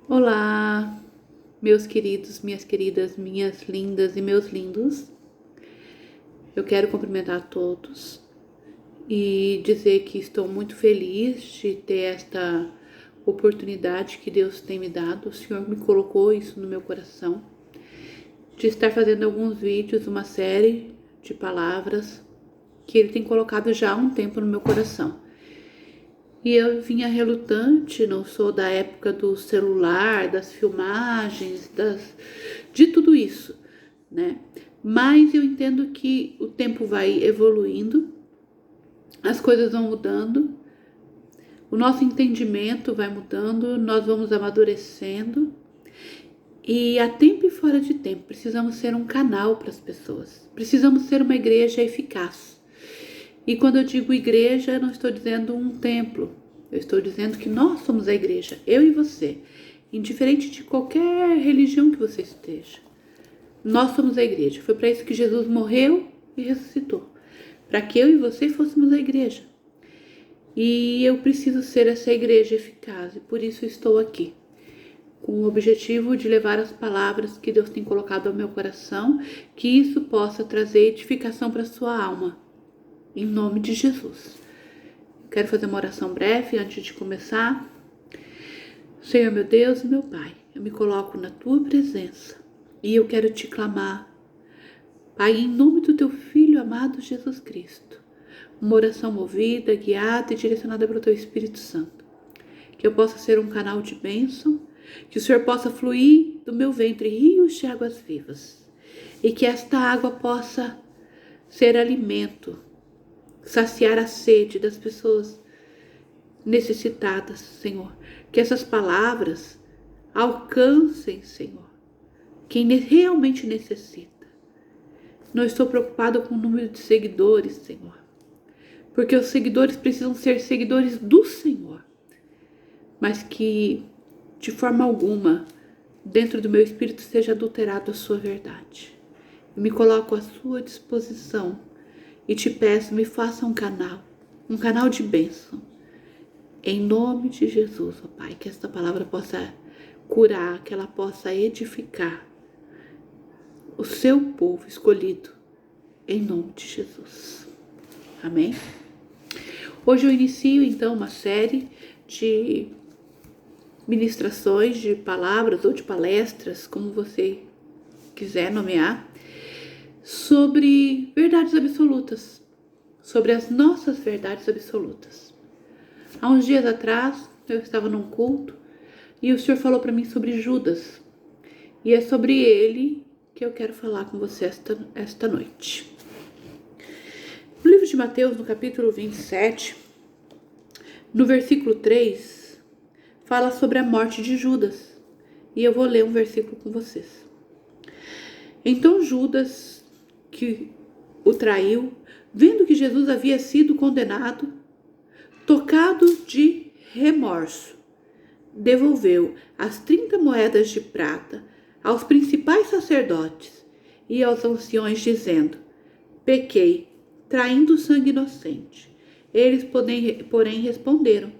Olá, meus queridos, minhas queridas, minhas lindas e meus lindos. Eu quero cumprimentar a todos e dizer que estou muito feliz de ter esta oportunidade que Deus tem me dado. O Senhor me colocou isso no meu coração, de estar fazendo alguns vídeos, uma série de palavras que Ele tem colocado já há um tempo no meu coração. E eu vinha relutante, não sou da época do celular, das filmagens, de tudo isso, né? Mas eu entendo que o tempo vai evoluindo, as coisas vão mudando, o nosso entendimento vai mudando, nós vamos amadurecendo e a tempo e fora de tempo precisamos ser um canal para as pessoas, precisamos ser uma igreja eficaz. E quando eu digo igreja, eu não estou dizendo um templo. Eu estou dizendo que nós somos a igreja, eu e você. Indiferente de qualquer religião que você esteja. Nós somos a igreja. Foi para isso que Jesus morreu e ressuscitou. Para que eu e você fôssemos a igreja. E eu preciso ser essa igreja eficaz. E por isso estou aqui. Com o objetivo de levar as palavras que Deus tem colocado ao meu coração. Que isso possa trazer edificação para a sua alma. Em nome de Jesus. Quero fazer uma oração breve antes de começar. Senhor meu Deus e meu Pai, eu me coloco na Tua presença e eu quero te clamar, Pai, em nome do Teu Filho amado Jesus Cristo. Uma oração movida, guiada e direcionada pelo Teu Espírito Santo. Que eu possa ser um canal de bênção, que o Senhor possa fluir do meu ventre rios de águas vivas e que esta água possa ser alimento, saciar a sede das pessoas necessitadas, Senhor. Que essas palavras alcancem, Senhor, quem realmente necessita. Não estou preocupado com o número de seguidores, Senhor, porque os seguidores precisam ser seguidores do Senhor, mas que de forma alguma dentro do meu espírito seja adulterado a sua verdade. Eu me coloco à sua disposição e te peço, me faça um canal de bênção. Em nome de Jesus, ó Pai, que esta palavra possa curar, que ela possa edificar o seu povo escolhido, em nome de Jesus. Amém? Hoje eu inicio então uma série de ministrações, de palavras ou de palestras, como você quiser nomear, sobre verdades absolutas, sobre as nossas verdades absolutas. Há uns dias atrás, eu estava num culto e o Senhor falou para mim sobre Judas. E é sobre ele que eu quero falar com você esta noite. No livro de Mateus, no capítulo 27, no versículo 3, fala sobre a morte de Judas. E eu vou ler um versículo com vocês. Então Judas, que o traiu, vendo que Jesus havia sido condenado, tocado de remorso, devolveu as 30 moedas de prata aos principais sacerdotes e aos anciões, dizendo: pequei, traindo sangue inocente. Eles, porém, responderam: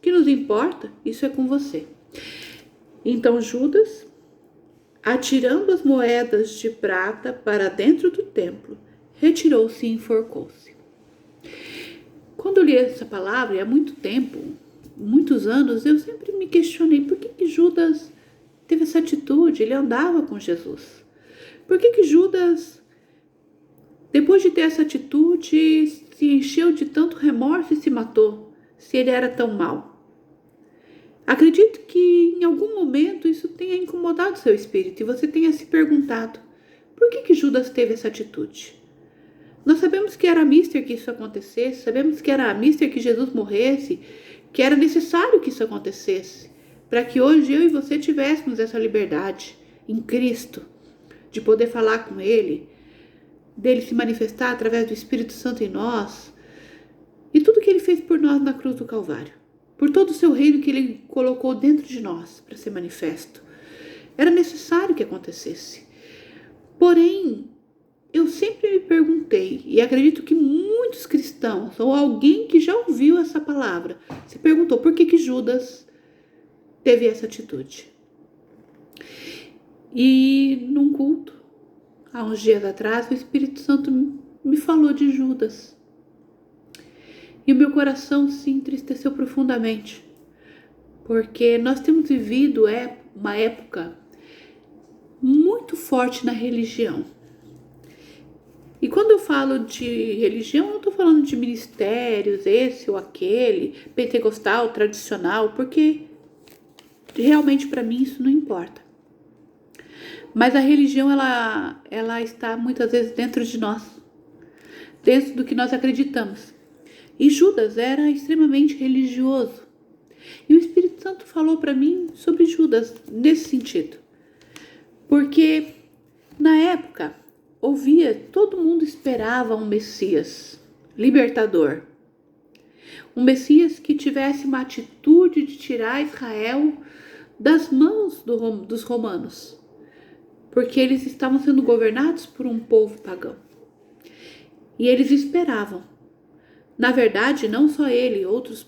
que nos importa? Isso é com você. Então Judas, atirando as moedas de prata para dentro do templo, retirou-se e enforcou-se. Quando eu li essa palavra, e há muito tempo, muitos anos, eu sempre me questionei por que Judas teve essa atitude. Ele andava com Jesus. Por que Judas, depois de ter essa atitude, se encheu de tanto remorso e se matou, se ele era tão mau? Acredito que em algum momento isso tenha incomodado seu espírito e você tenha se perguntado: por que Judas teve essa atitude? Nós sabemos que era mister que isso acontecesse, sabemos que era mister que Jesus morresse, que era necessário que isso acontecesse, para que hoje eu e você tivéssemos essa liberdade em Cristo, de poder falar com Ele, dele se manifestar através do Espírito Santo em nós, e tudo que Ele fez por nós na cruz do Calvário, por todo o seu reino que Ele colocou dentro de nós para ser manifesto. Era necessário que acontecesse. Porém, eu sempre me perguntei, e acredito que muitos cristãos, ou alguém que já ouviu essa palavra, se perguntou por que Judas teve essa atitude. E num culto, há uns dias atrás, o Espírito Santo me falou de Judas. E o meu coração se entristeceu profundamente, porque nós temos vivido uma época muito forte na religião. E quando eu falo de religião, eu não estou falando de ministérios, esse ou aquele, pentecostal, tradicional, porque realmente para mim isso não importa. Mas a religião, ela está muitas vezes dentro de nós, dentro do que nós acreditamos. E Judas era extremamente religioso. E o Espírito Santo falou para mim sobre Judas nesse sentido. Porque na época, todo mundo esperava um Messias libertador. Um Messias que tivesse uma atitude de tirar Israel das mãos dos romanos. Porque eles estavam sendo governados por um povo pagão. E eles esperavam. Na verdade, não só ele, outros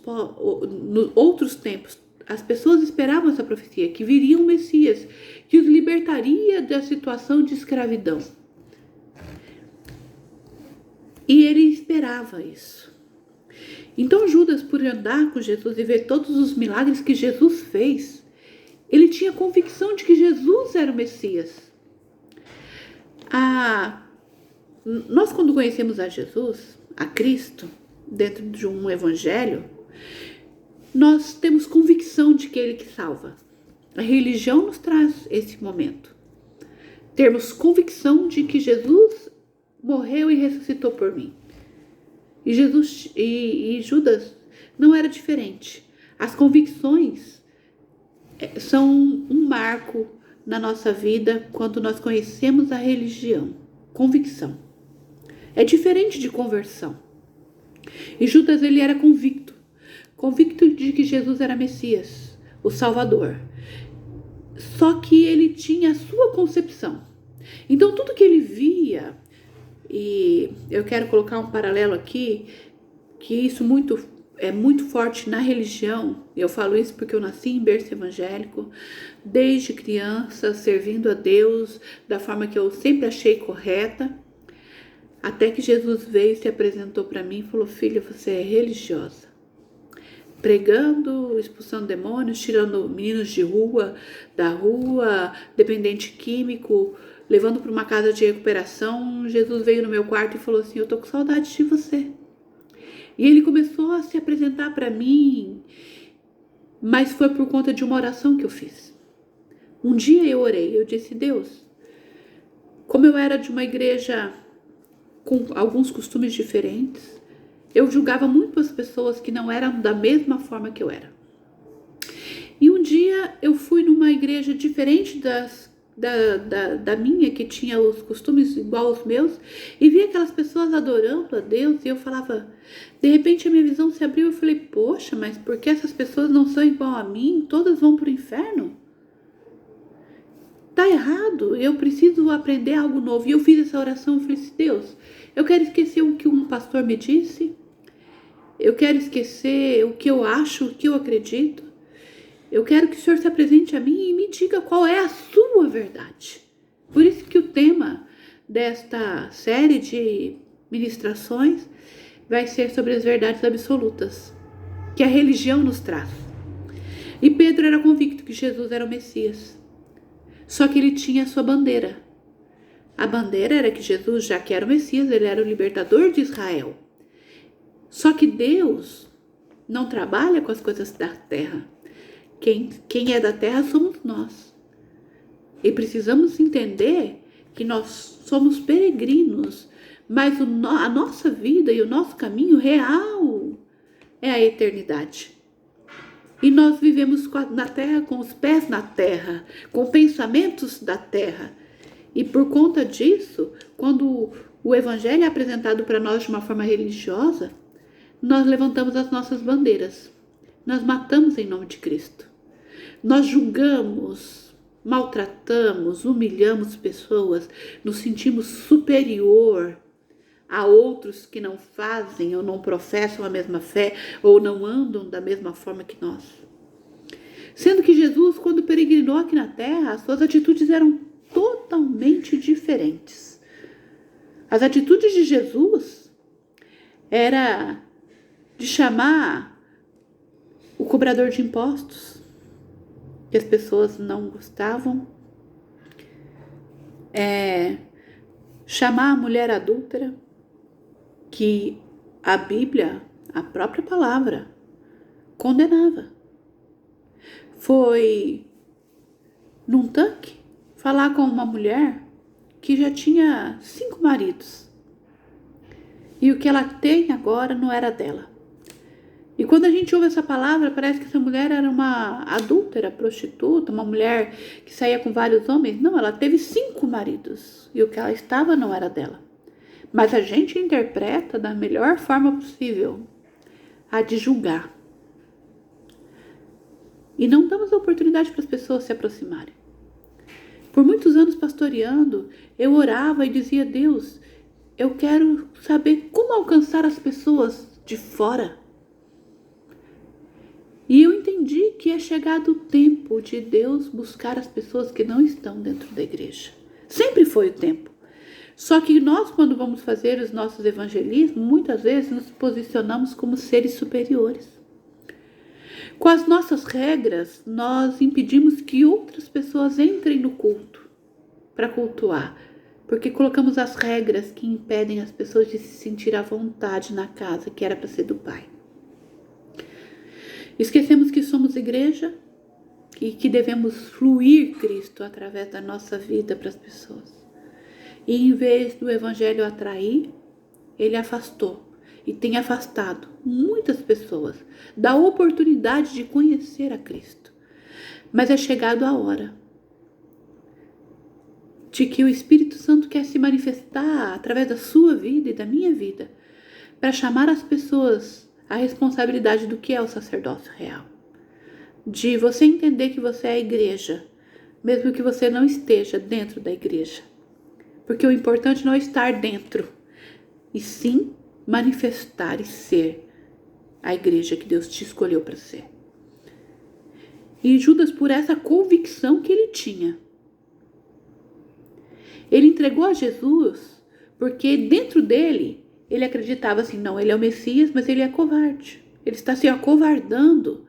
tempos, as pessoas esperavam essa profecia, que viria um Messias, que os libertaria da situação de escravidão. E ele esperava isso. Então Judas, por andar com Jesus e ver todos os milagres que Jesus fez, ele tinha convicção de que Jesus era o Messias. Nós, quando conhecemos a Jesus, a Cristo, dentro de um evangelho, nós temos convicção de que Ele que salva. A religião nos traz esse momento. Termos convicção de que Jesus morreu e ressuscitou por mim. E Jesus e Judas não era diferente. As convicções são um marco na nossa vida quando nós conhecemos a religião. Convicção. É diferente de conversão. E Judas, ele era convicto de que Jesus era Messias, o Salvador. Só que ele tinha a sua concepção. Então tudo que ele via, e eu quero colocar um paralelo aqui, que isso é muito forte na religião. Eu falo isso porque eu nasci em berço evangélico, desde criança, servindo a Deus da forma que eu sempre achei correta, até que Jesus veio e se apresentou para mim e falou: filha, você é religiosa. Pregando, expulsando demônios, tirando meninos da rua, dependente químico, levando para uma casa de recuperação. Jesus veio no meu quarto e falou assim: eu tô com saudade de você. E ele começou a se apresentar para mim, mas foi por conta de uma oração que eu fiz. Um dia eu orei, eu disse: Deus, como eu era de uma igreja com alguns costumes diferentes, eu julgava muito as pessoas que não eram da mesma forma que eu era. E um dia eu fui numa igreja diferente da minha, que tinha os costumes igual aos meus, e vi aquelas pessoas adorando a Deus, e eu falava, de repente a minha visão se abriu, eu falei: poxa, mas por que essas pessoas não são igual a mim? Todas vão para o inferno? Tá errado, eu preciso aprender algo novo. E eu fiz essa oração e falei assim: Deus, eu quero esquecer o que um pastor me disse, eu quero esquecer o que eu acho, o que eu acredito. Eu quero que o Senhor se apresente a mim e me diga qual é a sua verdade. Por isso que o tema desta série de ministrações vai ser sobre as verdades absolutas que a religião nos traz. E Pedro era convicto que Jesus era o Messias. Só que ele tinha a sua bandeira. A bandeira era que Jesus, já que era o Messias, ele era o libertador de Israel. Só que Deus não trabalha com as coisas da terra. Quem é da terra somos nós. E precisamos entender que nós somos peregrinos, mas a nossa vida e o nosso caminho real é a eternidade. E nós vivemos na terra, com os pés na terra, com pensamentos da terra. E por conta disso, quando o evangelho é apresentado para nós de uma forma religiosa, nós levantamos as nossas bandeiras. Nós matamos em nome de Cristo. Nós julgamos, maltratamos, humilhamos pessoas, nos sentimos superior a outros que não fazem ou não professam a mesma fé ou não andam da mesma forma que nós. Sendo que Jesus quando peregrinou aqui na terra, as suas atitudes eram totalmente diferentes. As atitudes de Jesus era de chamar o cobrador de impostos, que as pessoas não gostavam, chamar a mulher adúltera, que a Bíblia, a própria palavra, condenava. Foi num tanque falar com uma mulher que já tinha 5 maridos. E o que ela tem agora não era dela. E quando a gente ouve essa palavra, parece que essa mulher era uma adúltera, prostituta, uma mulher que saía com vários homens. Não, ela teve 5 maridos. E o que ela estava não era dela. Mas a gente interpreta da melhor forma possível, a de julgar. E não damos a oportunidade para as pessoas se aproximarem. Por muitos anos pastoreando, eu orava e dizia: Deus, eu quero saber como alcançar as pessoas de fora. E eu entendi que é chegado o tempo de Deus buscar as pessoas que não estão dentro da igreja. Sempre foi o tempo. Só que nós, quando vamos fazer os nossos evangelismos, muitas vezes nos posicionamos como seres superiores. Com as nossas regras, nós impedimos que outras pessoas entrem no culto para cultuar, porque colocamos as regras que impedem as pessoas de se sentir à vontade na casa que era para ser do Pai. Esquecemos que somos igreja e que devemos fluir Cristo através da nossa vida para as pessoas. E em vez do evangelho atrair, ele afastou e tem afastado muitas pessoas da oportunidade de conhecer a Cristo. Mas é chegado a hora de que o Espírito Santo quer se manifestar através da sua vida e da minha vida para chamar as pessoas a responsabilidade do que é o sacerdócio real. De você entender que você é a igreja, mesmo que você não esteja dentro da igreja. Porque o importante não é estar dentro, e sim manifestar e ser a igreja que Deus te escolheu para ser. E Judas, por essa convicção que ele tinha, ele entregou a Jesus porque dentro dele ele acreditava assim: não, ele é o Messias, mas ele é covarde. Ele está se acovardando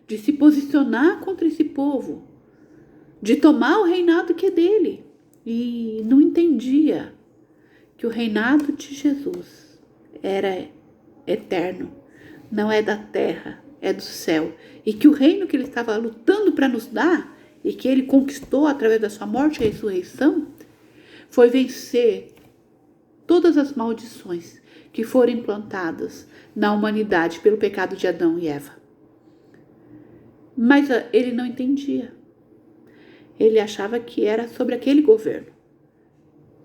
de se posicionar contra esse povo, de tomar o reinado que é dele. E não entendia que o reinado de Jesus era eterno, não é da terra, é do céu. E que o reino que ele estava lutando para nos dar, e que ele conquistou através da sua morte e ressurreição, foi vencer todas as maldições que foram implantadas na humanidade pelo pecado de Adão e Eva. Mas ele não entendia. Ele achava que era sobre aquele governo.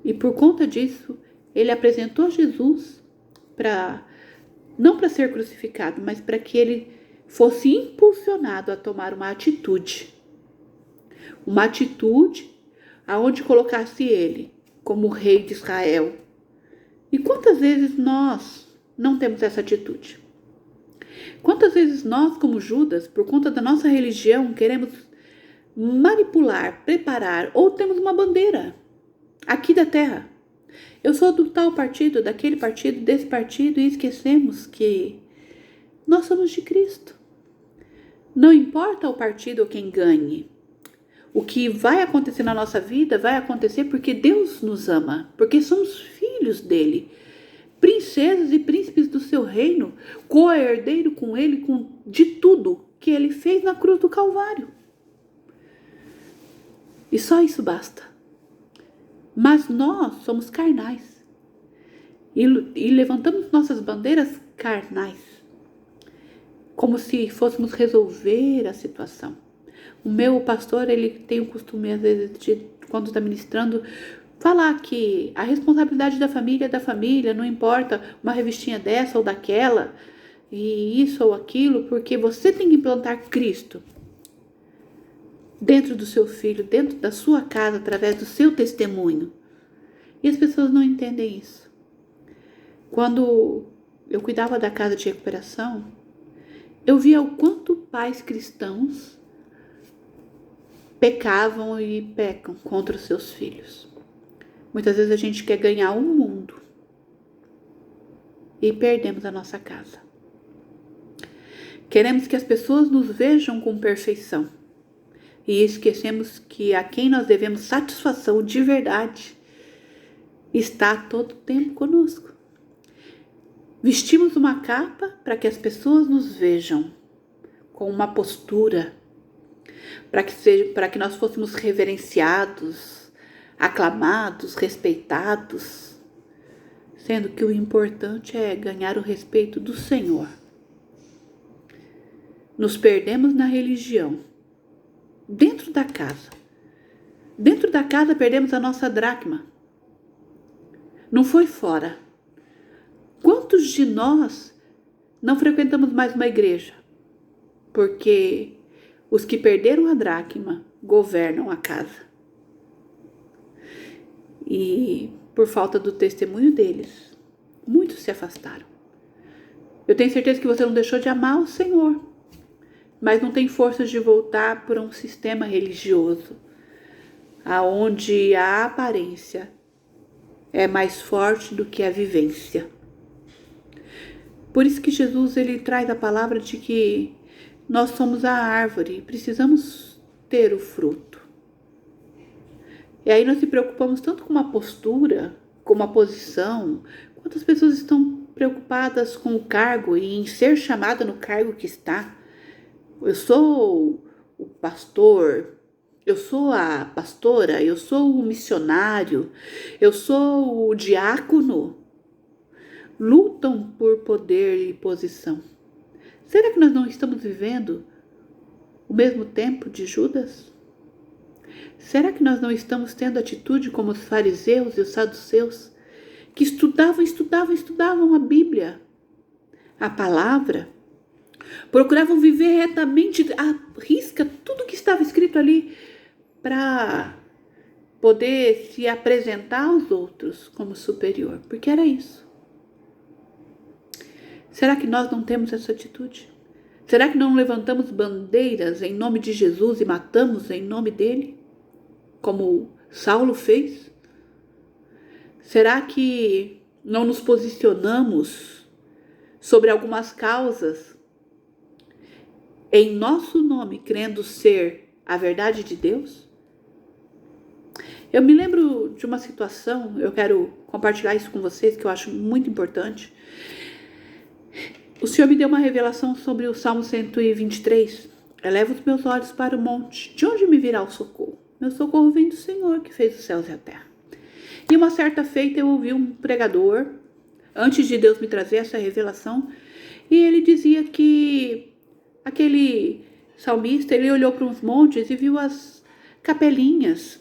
E por conta disso, ele apresentou Jesus não para ser crucificado, mas para que ele fosse impulsionado a tomar uma atitude. Uma atitude aonde colocasse ele como rei de Israel. E quantas vezes nós não temos essa atitude? Quantas vezes nós, como Judas, por conta da nossa religião, queremos manipular, preparar, ou temos uma bandeira aqui da terra. Eu sou do tal partido, daquele partido, desse partido, e esquecemos que nós somos de Cristo. Não importa o partido ou quem ganhe. O que vai acontecer na nossa vida vai acontecer porque Deus nos ama, porque somos filhos dele, princesas e príncipes do seu reino, co-herdeiro com ele de tudo que ele fez na cruz do Calvário. E só isso basta. Mas nós somos carnais e levantamos nossas bandeiras carnais, como se fôssemos resolver a situação. O meu pastor, ele tem o costume, às vezes, de, quando está ministrando, falar que a responsabilidade da família é da família, não importa uma revistinha dessa ou daquela, e isso ou aquilo, porque você tem que implantar Cristo dentro do seu filho, dentro da sua casa, através do seu testemunho. E as pessoas não entendem isso. Quando eu cuidava da casa de recuperação, eu via o quanto pais cristãos pecavam e pecam contra os seus filhos. Muitas vezes a gente quer ganhar o mundo e perdemos a nossa casa. Queremos que as pessoas nos vejam com perfeição e esquecemos que a quem nós devemos satisfação de verdade está todo o tempo conosco. Vestimos uma capa para que as pessoas nos vejam com uma postura, para que nós fôssemos reverenciados, aclamados, respeitados, sendo que o importante é ganhar o respeito do Senhor. Nos perdemos na religião, dentro da casa. Dentro da casa perdemos a nossa dracma. Não foi fora. Quantos de nós não frequentamos mais uma igreja? Porque os que perderam a dracma governam a casa. E por falta do testemunho deles, muitos se afastaram. Eu tenho certeza que você não deixou de amar o Senhor, mas não tem forças de voltar para um sistema religioso, aonde a aparência é mais forte do que a vivência. Por isso que Jesus ele traz a palavra de que nós somos a árvore e precisamos ter o fruto. E aí nós se preocupamos tanto com uma postura, com uma posição, quantas pessoas estão preocupadas com o cargo e em ser chamada no cargo que está. Eu sou o pastor, eu sou a pastora, eu sou o missionário, eu sou o diácono. Lutam por poder e posição. Será que nós não estamos vivendo o mesmo tempo de Judas? Será que nós não estamos tendo atitude como os fariseus e os saduceus, que estudavam a Bíblia, a palavra, procuravam viver retamente, à risca, tudo que estava escrito ali, para poder se apresentar aos outros como superior, porque era isso. Será que nós não temos essa atitude? Será que não levantamos bandeiras em nome de Jesus e matamos em nome dele, como Saulo fez? Será que não nos posicionamos sobre algumas causas em nosso nome, crendo ser a verdade de Deus? Eu me lembro de uma situação, eu quero compartilhar isso com vocês, que eu acho muito importante. O Senhor me deu uma revelação sobre o Salmo 123. Eleva os meus olhos para o monte. De onde me virá o socorro? Meu socorro vem do Senhor, que fez os céus e a terra. E uma certa feita eu ouvi um pregador, antes de Deus me trazer essa revelação, e ele dizia que aquele salmista, ele olhou para uns montes e viu as capelinhas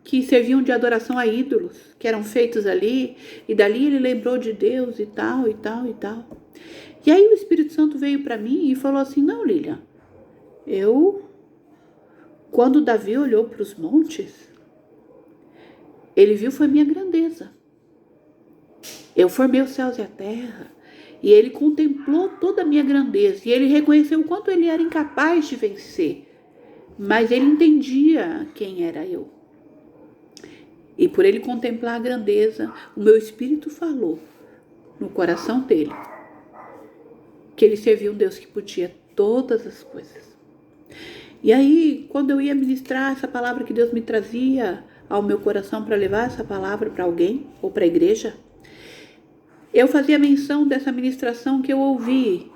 que serviam de adoração a ídolos, que eram feitos ali, e dali ele lembrou de Deus e tal, e tal, e tal. E aí o Espírito Santo veio para mim e falou assim, não, Lilian, quando Davi olhou para os montes, ele viu foi minha grandeza. Eu formei os céus e a terra, e ele contemplou toda a minha grandeza, e ele reconheceu o quanto ele era incapaz de vencer, mas ele entendia quem era eu. E por ele contemplar a grandeza, o meu espírito falou no coração dele que ele servia um Deus que podia todas as coisas. E aí, quando eu ia ministrar essa palavra que Deus me trazia ao meu coração para levar essa palavra para alguém ou para a igreja, eu fazia menção dessa ministração que eu ouvi,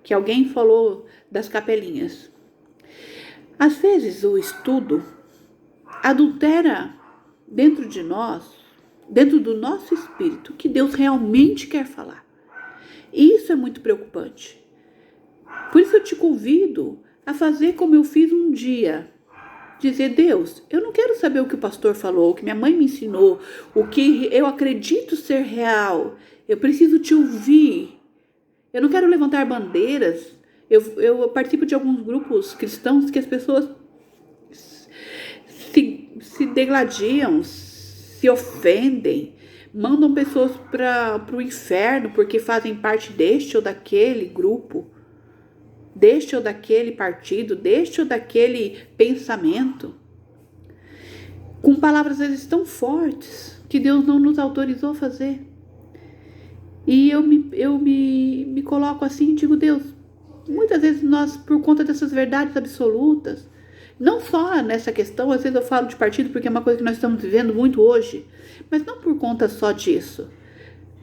que alguém falou das capelinhas. Às vezes o estudo adultera dentro de nós, dentro do nosso espírito, que Deus realmente quer falar. E isso é muito preocupante. Por isso eu te convido a fazer como eu fiz um dia. Dizer, Deus, eu não quero saber o que o pastor falou, o que minha mãe me ensinou, o que eu acredito ser real. Eu preciso te ouvir. Eu não quero levantar bandeiras. Eu participo de alguns grupos cristãos que as pessoas se degladiam, se ofendem, mandam pessoas para o inferno porque fazem parte deste ou daquele grupo. deste ou daquele partido, deste ou daquele pensamento, com palavras às vezes tão fortes que Deus não nos autorizou a fazer. E eu me coloco assim e digo, Deus, muitas vezes nós, por conta dessas verdades absolutas, não só nessa questão, às vezes eu falo de partido porque é uma coisa que nós estamos vivendo muito hoje, mas não por conta só disso,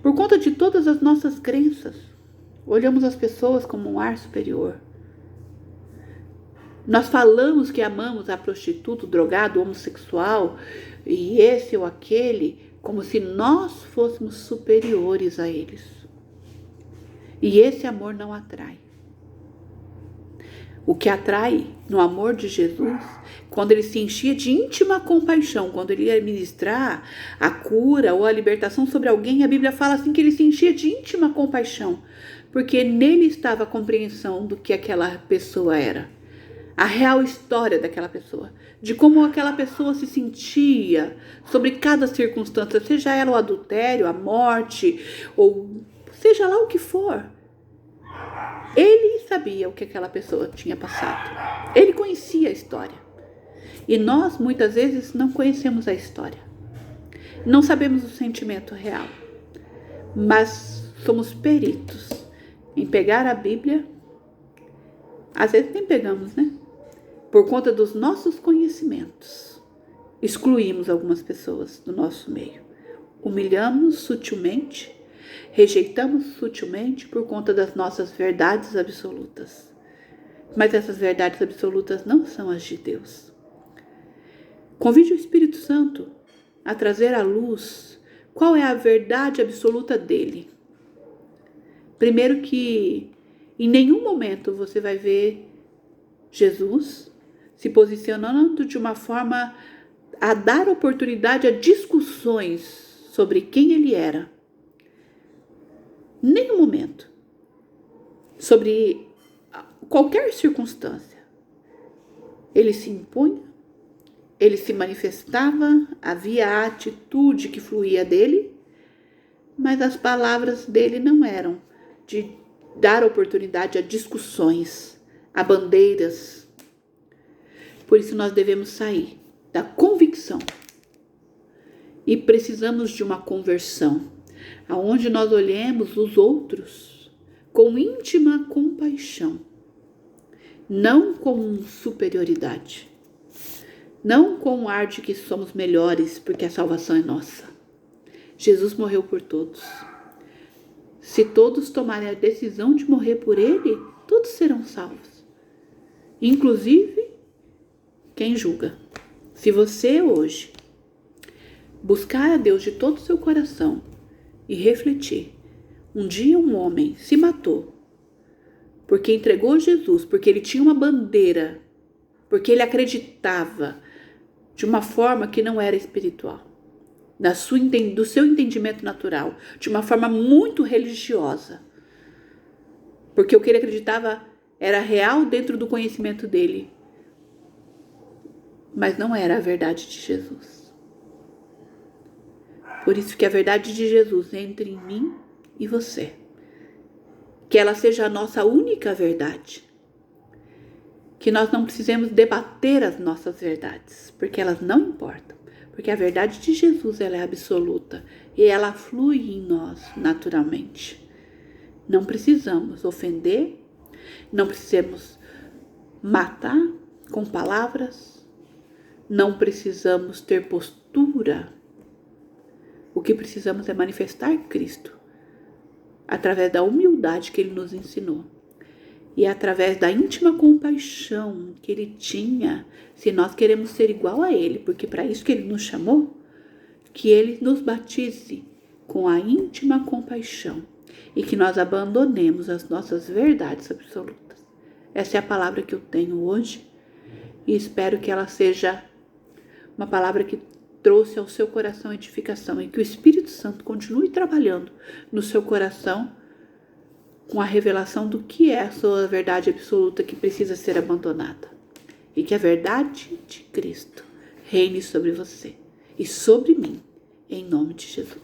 por conta de todas as nossas crenças. Olhamos as pessoas como um ar superior. Nós falamos que amamos a prostituta, o drogado, o homossexual, e esse ou aquele, como se nós fôssemos superiores a eles. E esse amor não atrai. O que atrai no amor de Jesus, quando ele se enchia de íntima compaixão, quando ele ia ministrar a cura ou a libertação sobre alguém, a Bíblia fala assim que ele se enchia de íntima compaixão, porque nele estava a compreensão do que aquela pessoa era, a real história daquela pessoa, de como aquela pessoa se sentia sobre cada circunstância, seja ela o adultério, a morte, ou seja lá o que for. Ele sabia o que aquela pessoa tinha passado. Ele conhecia a história. E nós, muitas vezes, não conhecemos a história. Não sabemos o sentimento real. Mas somos peritos em pegar a Bíblia. Às vezes nem pegamos, né? Por conta dos nossos conhecimentos. Excluímos algumas pessoas do nosso meio. Humilhamos sutilmente. Rejeitamos sutilmente por conta das nossas verdades absolutas. Mas essas verdades absolutas não são as de Deus. Convide o Espírito Santo a trazer à luz qual é a verdade absoluta dele. Primeiro que em nenhum momento você vai ver Jesus se posicionando de uma forma a dar oportunidade a discussões sobre quem ele era. Nenhum momento. Sobre qualquer circunstância. Ele se impunha, ele se manifestava, havia a atitude que fluía dele, mas as palavras dele não eram de dar oportunidade a discussões, a bandeiras. Por isso nós devemos sair da convicção e precisamos de uma conversão, aonde nós olhemos os outros com íntima compaixão, não com superioridade, não com o ar de que somos melhores porque a salvação é nossa. Jesus morreu por todos. Se todos tomarem a decisão de morrer por ele, todos serão salvos, inclusive quem julga. Se você hoje buscar a Deus de todo o seu coração e refletir, um dia um homem se matou porque entregou Jesus, porque ele tinha uma bandeira, porque ele acreditava de uma forma que não era espiritual, do seu entendimento natural, de uma forma muito religiosa, porque o que ele acreditava era real dentro do conhecimento dele, mas não era a verdade de Jesus. Por isso que a verdade de Jesus entre em mim e você. Que ela seja a nossa única verdade. Que nós não precisemos debater as nossas verdades, porque elas não importam. Porque a verdade de Jesus ela é absoluta e ela flui em nós naturalmente. Não precisamos ofender, não precisamos matar com palavras, não precisamos ter postura. O que precisamos é manifestar Cristo através da humildade que ele nos ensinou e através da íntima compaixão que ele tinha, se nós queremos ser igual a ele, porque para isso que ele nos chamou, que ele nos batize com a íntima compaixão e que nós abandonemos as nossas verdades absolutas. Essa é a palavra que eu tenho hoje e espero que ela seja uma palavra que trouxe ao seu coração edificação e que o Espírito Santo continue trabalhando no seu coração com a revelação do que é a sua verdade absoluta que precisa ser abandonada. E que a verdade de Cristo reine sobre você e sobre mim, em nome de Jesus.